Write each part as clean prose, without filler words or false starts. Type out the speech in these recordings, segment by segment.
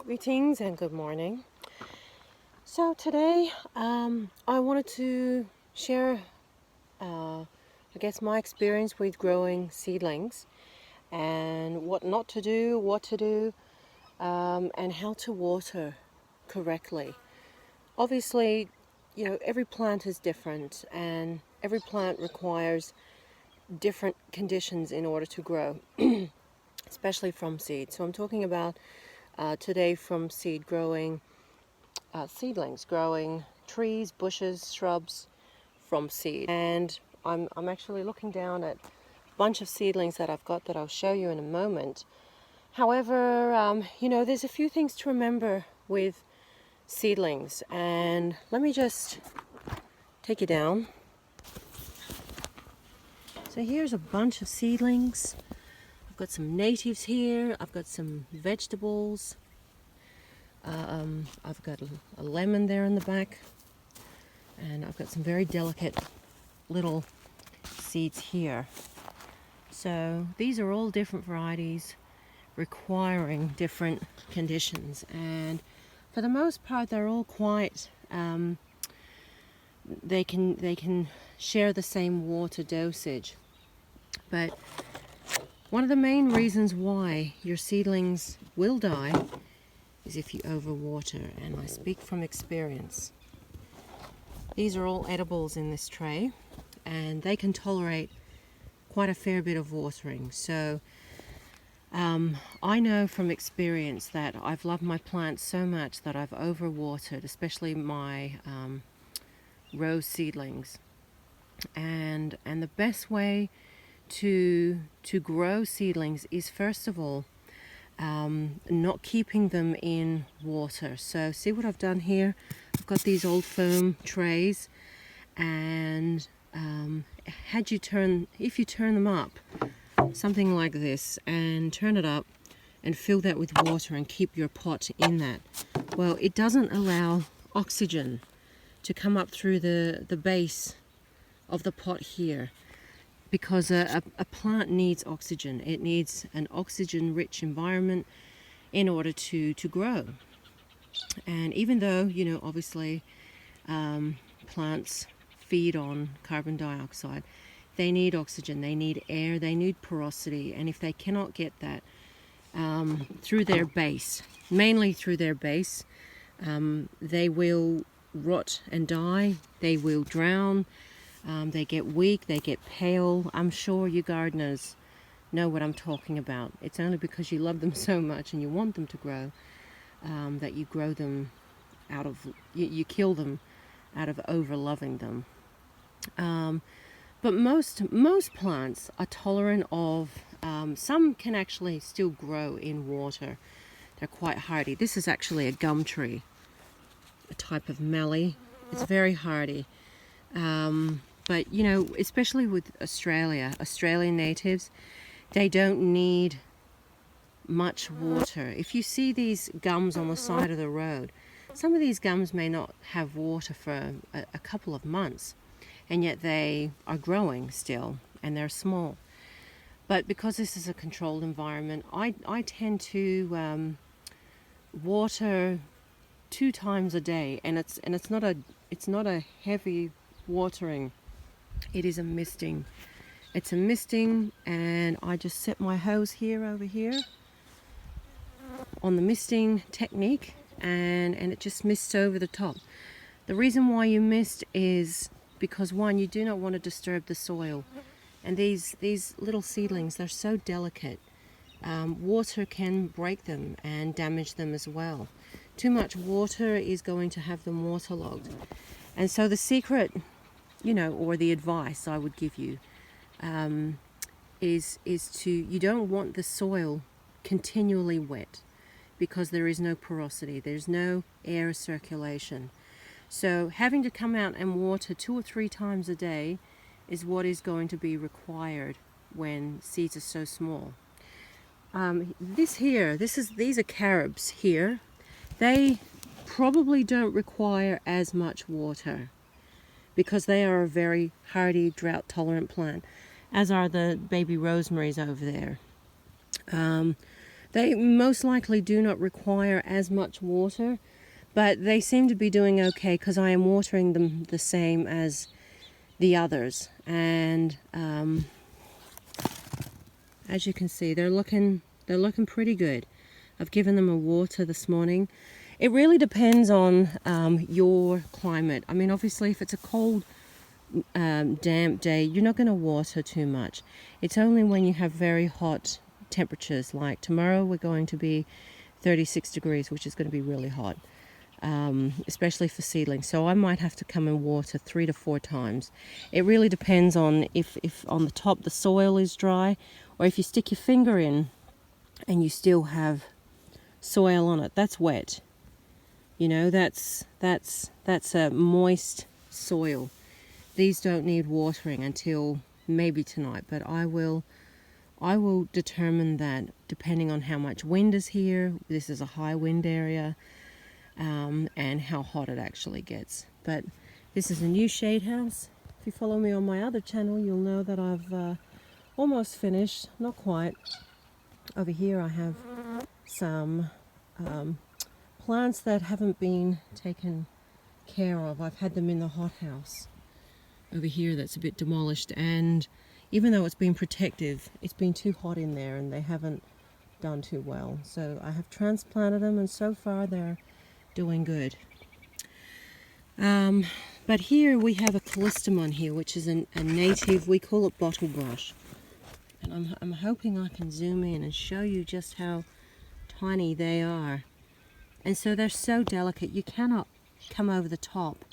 Greetings and good morning. So today I wanted to share, my experience with growing seedlings and what not to do, what to do, and how to water correctly. Obviously, every plant is different and every plant requires different conditions in order to grow, especially from seed. So I'm talking about today from seed growing seedlings, growing trees, bushes, shrubs from seed. And I'm actually looking down at a bunch of seedlings that I've got that I'll show you in a moment. However, there's a few things to remember with seedlings, and let me just take you down. So here's a bunch of seedlings. I've got some natives here, I've got some vegetables, I've got a lemon there in the back, and I've got some very delicate little seeds here. So these are all different varieties requiring different conditions, and for the most part they're all quite they can share the same water dosage. But one of the main reasons why your seedlings will die is if you overwater, and I speak from experience. These are all edibles in this tray, and they can tolerate quite a fair bit of watering. So I know from experience that I've loved my plants so much that I've overwatered, especially my rose seedlings. And the best way to grow seedlings is, first of all, not keeping them in water. So see what I've done here? I've got these old foam trays, and if you turn them up, something like this, and turn it up and fill that with water and keep your pot in that, well, it doesn't allow oxygen to come up through the base of the pot here, because a plant needs oxygen. It needs an oxygen-rich environment in order to grow. And even though, obviously plants feed on carbon dioxide, they need oxygen, they need air, they need porosity, and if they cannot get that through their base, mainly through their base, they will rot and die, they will drown, they get weak, they get pale. I'm sure you gardeners know what I'm talking about. It's only because you love them so much and you want them to grow that you grow them out of, you kill them out of over loving them. But most plants are tolerant of, some can actually still grow in water. They're quite hardy. This is actually a gum tree, a type of mallee. It's very hardy. But especially with Australian natives, they don't need much water. If you see these gums on the side of the road, some of these gums may not have water for a couple of months, and yet they are growing still, and they're small. But because this is a controlled environment, I tend to water 2 times a day, and it's not a heavy watering. It is a misting. It's a misting, and I just set my hose over here on the misting technique, and it just mists over the top. The reason why you mist is because, one, you do not want to disturb the soil, and these little seedlings, they're so delicate. Water can break them and damage them as well. Too much water is going to have them waterlogged. And so the secret, or the advice I would give you, is to, you don't want the soil continually wet, because there is no porosity, there's no air circulation. So having to come out and water 2 or 3 times a day is what is going to be required when seeds are so small. These are carobs here. They probably don't require as much water because they are a very hardy, drought-tolerant plant, as are the baby rosemaries over there. They most likely do not require as much water, but they seem to be doing okay because I am watering them the same as the others. And as you can see, they're looking pretty good. I've given them a water this morning. It really depends on your climate. I mean, obviously, if it's a cold, damp day, you're not going to water too much. It's only when you have very hot temperatures, like tomorrow we're going to be 36 degrees, which is going to be really hot, especially for seedlings. So I might have to come and water 3 to 4 times. It really depends on if on the top the soil is dry, or if you stick your finger in and you still have soil on it. That's wet. You know, that's a moist soil. These don't need watering until maybe tonight, but I will determine that depending on how much wind is here. This is a high wind area, and how hot it actually gets. But this is a new shade house. If you follow me on my other channel, you'll know that I've almost finished, not quite. Over here I have some plants that haven't been taken care of. I've had them in the hothouse over here that's a bit demolished, and even though it's been protective, it's been too hot in there and they haven't done too well. So I have transplanted them, and so far they're doing good. But here we have a callistemon here, which is a native, we call it bottle brush. And I'm hoping I can zoom in and show you just how tiny they are. And so they're so delicate, you cannot come over the top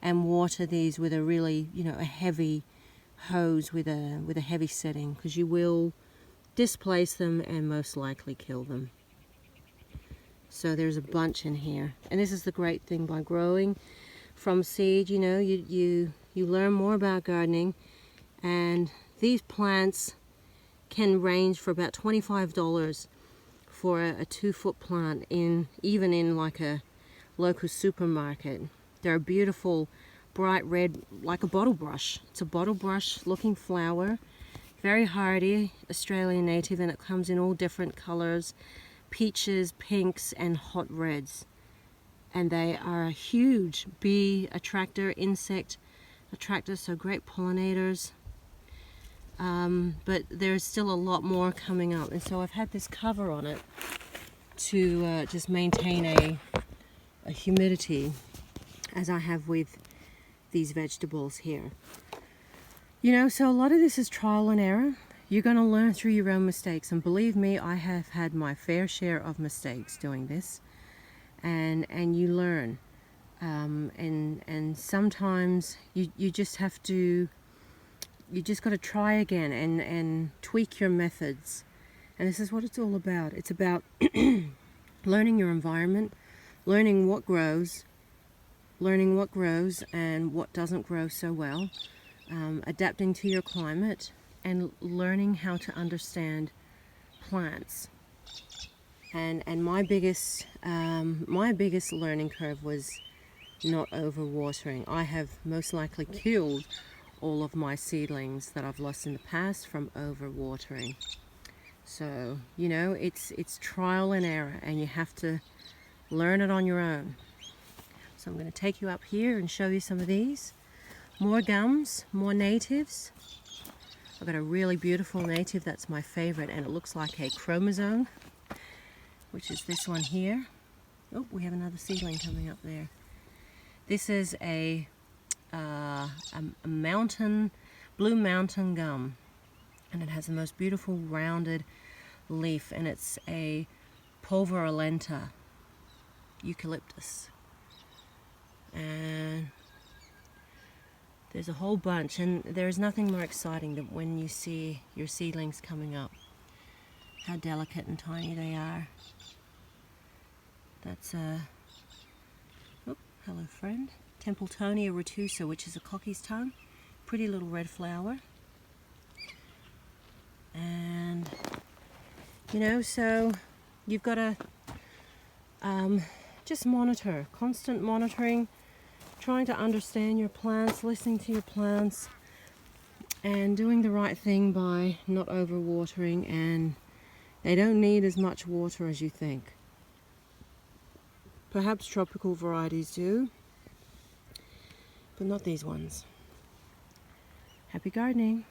and water these with a really, a heavy hose with a heavy setting, because you will displace them and most likely kill them. So there's a bunch in here, and this is the great thing by growing from seed. You learn more about gardening, and these plants can range for about $25 for a 2-foot plant even in like a local supermarket. They're a beautiful bright red, like a bottle brush. It's a bottle brush looking flower, very hardy, Australian native, and it comes in all different colors, peaches, pinks, and hot reds. And they are a huge bee attractor, insect attractor, so great pollinators. But there's still a lot more coming up, and so I've had this cover on it to just maintain a humidity, as I have with these vegetables here. So a lot of this is trial and error. You're going to learn through your own mistakes, and believe me, I have had my fair share of mistakes doing this, and you learn, and sometimes you just have to, you just got to try again and tweak your methods. And this is what it's all about. It's about learning your environment, learning what grows and what doesn't grow so well, adapting to your climate, and learning how to understand plants. And my biggest learning curve was not overwatering. I have most likely killed all of my seedlings that I've lost in the past from overwatering. So, it's trial and error, and you have to learn it on your own. So I'm going to take you up here and show you some of these. More gums, more natives. I've got a really beautiful native that's my favorite, and it looks like a chromosome, which is this one here. Oh, we have another seedling coming up there. This is a blue mountain gum, and it has the most beautiful rounded leaf, and it's a pulverulenta eucalyptus. And there's a whole bunch, and there's nothing more exciting than when you see your seedlings coming up. How delicate and tiny they are. That's hello friend, Templetonia retusa, which is a cocky's tongue. Pretty little red flower. And so you've got to just monitor, constant monitoring, trying to understand your plants, listening to your plants, and doing the right thing by not overwatering and They don't need as much water as you think. Perhaps tropical varieties do, but not these ones. Happy gardening!